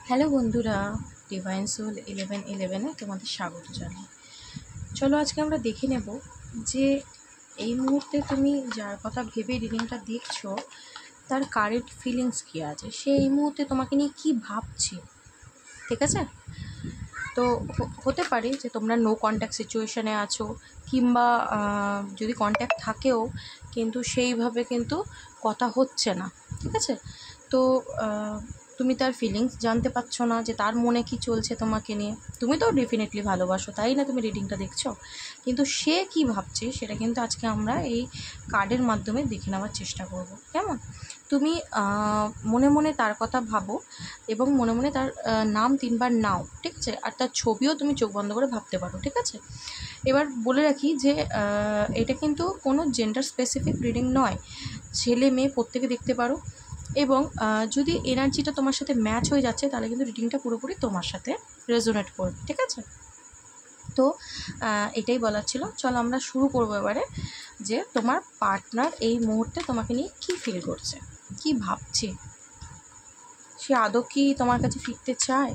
Hello বন্ধুরা, divine soul 1111-এ তোমাদের স্বাগত জানাই। চলো আজকে আমরা দেখে নেব যে এই মুহূর্তে তুমি যার কথা ভেবে রিডিংটা দেখছো তার কারেন্ট ফিলিংস কী আছে, সে এই মুহূর্তে তোমাকে নিয়ে কী ভাবছে। ঠিক আছে, তো হতে পারে যে তোমরা নো কন্ট্যাক্ট সিচুয়েশানে আছো, কিংবা যদি কন্ট্যাক্ট থাকেও কিন্তু সেইভাবে কিন্তু কথা হচ্ছে না। ঠিক আছে, তো তুমি তার ফিলিংস জানতে পারছো না যে তার মনে কি চলছে তোমাকে নিয়ে। তুমি তো ডেফিনেটলি ভালোবাসো, তাই না তুমি রিডিংটা দেখছো, কিন্তু সে কি ভাবছে সেটা কিন্তু আজকে আমরা এই কার্ডের মাধ্যমে দেখে নেওয়ার চেষ্টা করব। কেমন? তুমি মনে মনে তার কথা ভাবো এবং মনে মনে তার নাম 3 বার নাও। ঠিক আছে, আর তার ছবিও তুমি চোখ বন্ধ করে ভাবতে পারো। ঠিক আছে, এবার বলে রাখি যে এটা কিন্তু কোনো জেন্ডার স্পেসিফিক রিডিং নয়, ছেলে মেয়ে প্রত্যেকে দেখতে পারো। এবং যদি এনার্জিটা তোমার সাথে ম্যাচ হয়ে যাচ্ছে তাহলে কিন্তু রিডিংটা পুরোপুরি তোমার সাথে রেজোনেট করবে। ঠিক আছে, তো এটাই বলার ছিল। চলো আমরা শুরু করবো এবারে, যে তোমার পার্টনার এই মুহূর্তে তোমাকে নিয়ে কী ফিল করছে, কী ভাবছে। সে আদৌ কি তোমার কাছে ফিরতে চায়,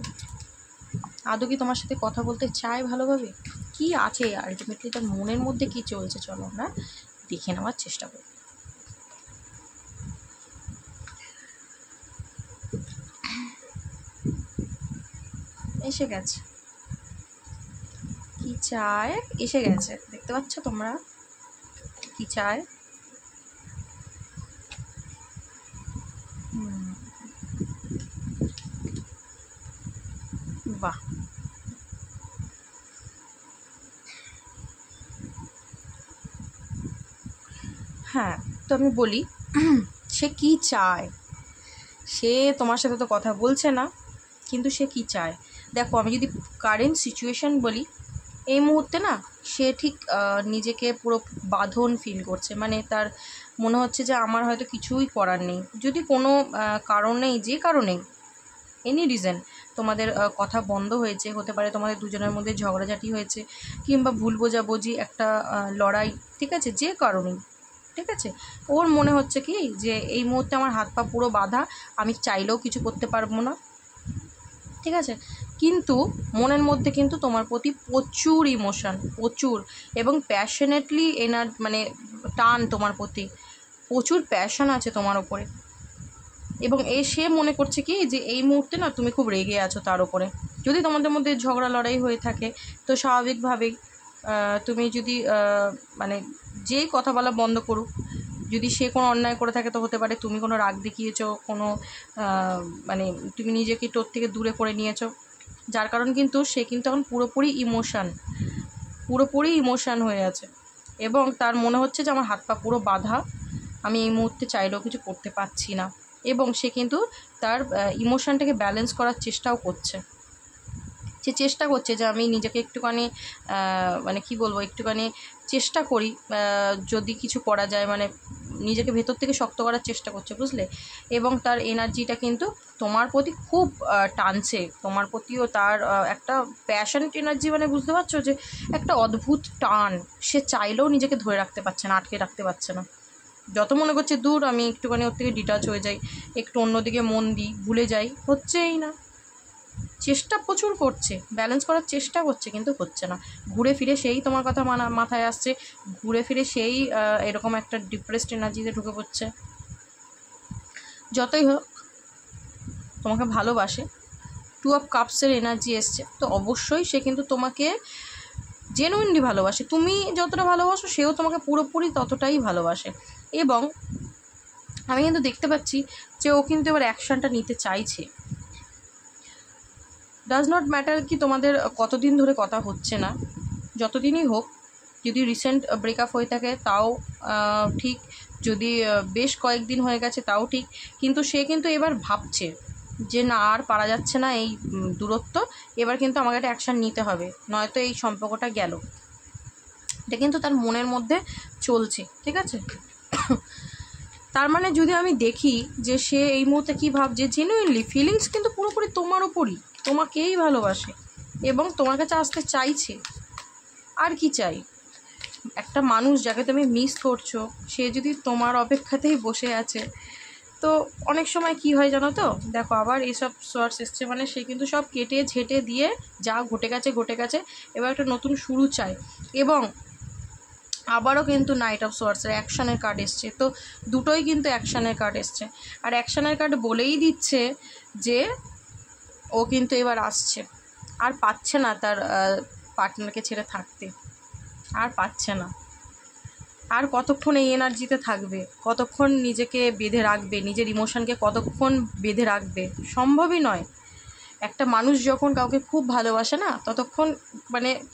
আদৌ কি তোমার সাথে কথা বলতে চায় ভালোভাবে, কি আছে আলটিমেটলি তার মনের মধ্যে কি চলছে, চলো আমরা দেখে নেওয়ার চেষ্টা করি। এসে গেছে, কি চায় এসে গেছে, দেখতে পাচ্ছ তোমরা কি চায়। বাহ, হ্যাঁ, তো আমি বলি সে কি চায়। সে তোমার সাথে তো কথা বলছে না, কিন্তু সে কি চায় দেখো। আমি যদি কারেন্ট সিচুয়েশান বলি, এই মুহূর্তে না সে ঠিক নিজেকে পুরো বাঁধন ফিল করছে। মানে তার মনে হচ্ছে যে আমার হয়তো কিছুই করার নেই, যদি কোনো কারণেই, যে কারণেই, এনি রিজন তোমাদের কথা বন্ধ হয়েছে, হতে পারে তোমাদের দুজনের মধ্যে ঝগড়াঝাটি হয়েছে, কিংবা ভুল বোঝাবুঝি, একটা লড়াই, ঠিক আছে, যে কারণেই। ঠিক আছে, ওর মনে হচ্ছে কি যে এই মুহূর্তে আমার হাত পা পুরো বাঁধা, আমি চাইলেও কিছু করতে পারবো না। ঠিক আছে, কিন্তু মনের মধ্যে কিন্তু তোমার প্রতি প্রচুর ইমোশান, প্রচুর, এবং প্যাশনেটলি মানে টান তোমার প্রতি, প্রচুর প্যাশন আছে তোমার ওপরে। এবং সে মনে করছে কি যে এই মুহূর্তে না তুমি খুব রেগে আছো তার ওপরে। যদি তোমাদের মধ্যে ঝগড়া লড়াই হয়ে থাকে তো স্বাভাবিকভাবেই তুমি যদি মানে যেই কথা বলা বন্ধ করুক, যদি সে কোনো অন্যায় করে থাকে তো হতে পারে তুমি কোনো রাগ দেখিয়েছো, কোনো মানে তুমি নিজেকে তোর থেকে দূরে করে নিয়েছো, যার কারণ কিন্তু সে কিন্তু এখন পুরোপুরি ইমোশান হয়ে আছে। এবং তার মনে হচ্ছে যে আমার হাত পা পুরো বাঁধা, আমি এই মুহূর্তে চাইলেও কিছু করতে পারছি না। এবং সে কিন্তু তার ইমোশানটাকে ব্যালেন্স করার চেষ্টাও করছে। সে চেষ্টা করছে যে আমি নিজেকে একটুখানি মানে কি বলবো, একটুখানি চেষ্টা করি যদি কিছু করা যায়, মানে নিজেকে ভেতর থেকে শক্ত করার চেষ্টা করছে, বুঝলে। এবং তার এনার্জিটা কিন্তু তোমার প্রতি খুব টানছে, তোমার প্রতিও তার একটা প্যাশনেট এনার্জি, মানে বুঝতে পারছো যে একটা অদ্ভুত টান। সে চাইলেও নিজেকে ধরে রাখতে পারছে না, আটকে রাখতে পারছে না। যত মনে করছে দূর, আমি একটুখানি ওর থেকে ডিটাচ হয়ে যাই, একটু অন্যদিকে মন দিই, ভুলে যাই, হচ্ছেই না। চেষ্টা প্রচুর করছে, ব্যালেন্স করার চেষ্টা করছে, কিন্তু হচ্ছে না। ঘুরে ফিরে সেই তোমার কথা মাথায় আসছে, ঘুরে ফিরে সেই এরকম একটা ডিপ্রেসড এনার্জিতে ঢুকে পড়ছে। যতই হোক তোমাকে ভালোবাসে, 2 অফ কাপসের এনার্জি এসছে, তো অবশ্যই সে কিন্তু তোমাকে জেনুইনলি ভালোবাসে। তুমি যতটা ভালোবাসো সেও তোমাকে পুরোপুরি ততটাই ভালোবাসে। এবং আমি কিন্তু দেখতে পাচ্ছি যে ও কিন্তু এবার অ্যাকশানটা নিতে চাইছে। ডাজ নট ম্যাটার কি তোমাদের কতদিন ধরে কথা হচ্ছে না, যতদিনই হোক, যদি রিসেন্ট ব্রেকআপ হয়ে থাকে তাও ঠিক, যদি বেশ কয়েকদিন হয়ে গেছে তাও ঠিক, কিন্তু সে কিন্তু এবার ভাবছে যে না, আর পারা যাচ্ছে না এই দূরত্ব, এবার কিন্তু আমাকে একটা অ্যাকশান নিতে হবে, নয়তো এই সম্পর্কটা গেল। এটা কিন্তু তার মনের মধ্যে চলছে। ঠিক আছে, তার মানে যদি আমি দেখি যে সে এই মুহূর্তে কী ভাবছে, জেনুইনলি ফিলিংস কিন্তু পুরোপুরি তোমার ওপরই, তোমাকেই ভালোবাসে এবং তোমার কাছে আসতে চাইছে। আর কি চাই? একটা মানুষ যাকে তুমি মিস করছো, সে যদি তোমার অপেক্ষাতেই বসে আছে, তো অনেক সময় কি হয় জানো তো, দেখো আবার এইসব সোর্স এসছে, মানে সে কিন্তু সব কেটে ঝেঁটে দিয়ে যা ঘটে গেছে এবার একটা নতুন শুরু চাই। এবং আবারও কিন্তু নাইট অফ সোয়ার্ডসের অ্যাকশানের কার্ড এসছে, তো দুটোই কিন্তু অ্যাকশানের কার্ড এসছে। আর অ্যাকশানের কার্ড বলেই দিচ্ছে যে ও কিন্তু এবার আসছে, আর পাচ্ছে না তার পার্টনারকে ছেড়ে থাকতে, আর পাচ্ছে না। আর কতক্ষণ এই এনার্জিতে থাকবে, কতক্ষণ নিজেকে বেঁধে রাখবে, নিজের ইমোশনকে কতক্ষণ বেঁধে রাখবে, সম্ভবই নয়। একটা মানুষ যখন কাউকে খুব ভালোবাসে না,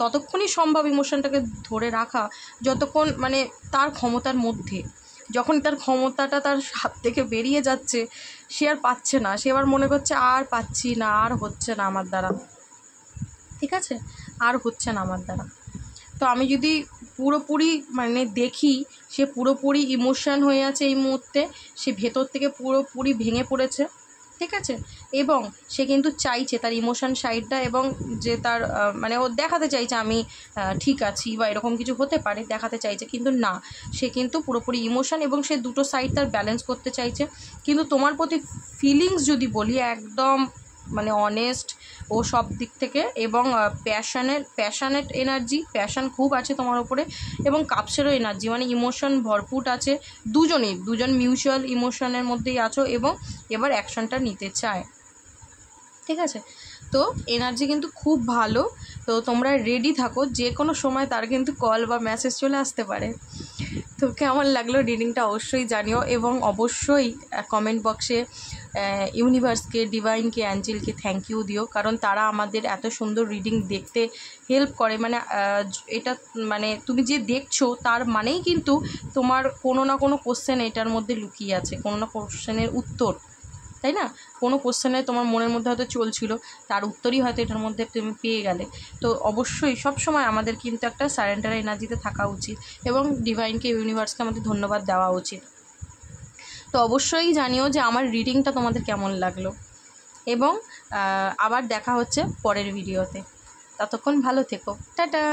ততক্ষণই সম্ভব ইমোশনটাকে ধরে রাখা, যতক্ষণ মানে তার ক্ষমতার মধ্যে। যখন তার ক্ষমতাটা তার হাত থেকে বেরিয়ে যাচ্ছে, সে আর পাচ্ছে না, সে আবার মনে করছে আর পাচ্ছি না, আর হচ্ছে না আমার দ্বারা, ঠিক আছে, আর হচ্ছে না আমার দ্বারা। তো আমি যদি পুরোপুরি মানে দেখি, সে পুরোপুরি ইমোশন হয়ে আছে এই মুহূর্তে, সে ভেতর থেকে পুরোপুরি ভেঙে পড়েছে, ঠিক আছে। এবং সে কিন্তু চাইছে তার ইমোশন সাইডটা, এবং যে তার মানে ও দেখাতে চাইছে আমি ঠিক আছি বা এরকম কিছু হতে পারে, দেখাতে চাইছে, কিন্তু না, সে কিন্তু পুরোপুরি ইমোশন, এবং সে দুটো সাইড তার ব্যালেন্স করতে চাইছে। কিন্তু তোমার প্রতি ফিলিংস যদি বলি, একদম মানে অনেস্ট ও সব দিক থেকে, এবং প্যাশানেট এনার্জি, প্যাশান খুব আছে তোমার ওপরে, এবং কাপসেরও এনার্জি, মানে ইমোশন ভরপুর আছে, দুজন মিউচুয়াল ইমোশনের মধ্যেই আছো, এবং এবার অ্যাকশনটা নিতে চায়, ঠিক আছে। তো এনার্জি কিন্তু খুব ভালো, তো তোমরা রেডি থাকো, যে কোনো সময় তার কিন্তু কল বা মেসেজ চলে আসতে পারে। তো কেমন লাগলো রিডিংটা অবশ্যই জানিও, এবং অবশ্যই কমেন্ট বক্সে ইউনিভার্সকে, ডিভাইনকে, অ্যাঞ্জেলকে থ্যাংক ইউ দিও, কারণ তারা আমাদের এত সুন্দর রিডিং দেখতে হেল্প করে। মানে এটা মানে তুমি যে দেখছো তার মানেই কিন্তু তোমার কোনো না কোনো কোশ্চেন এটার মধ্যে লুকিয়ে আছে, কোনো না কোশ্চেনের উত্তর, তাই না? কোনো কোশ্চেনে তোমার মনের মধ্যে হয়তো চলছিল, তার উত্তরই হয়তো এটার মধ্যে তুমি পেয়ে গেলে। তো অবশ্যই সবসময় আমাদের কিন্তু একটা সারেন্ডার এনার্জিতে থাকা উচিত, এবং ডিভাইনকে, ইউনিভার্সকে আমাদের ধন্যবাদ দেওয়া উচিত। তো অবশ্যই জানিও যে আমার রিডিংটা তোমাদের কেমন লাগলো, এবং আবার দেখা হচ্ছে পরের ভিডিওতে। ততক্ষণ ভালো থেকো, টাটা।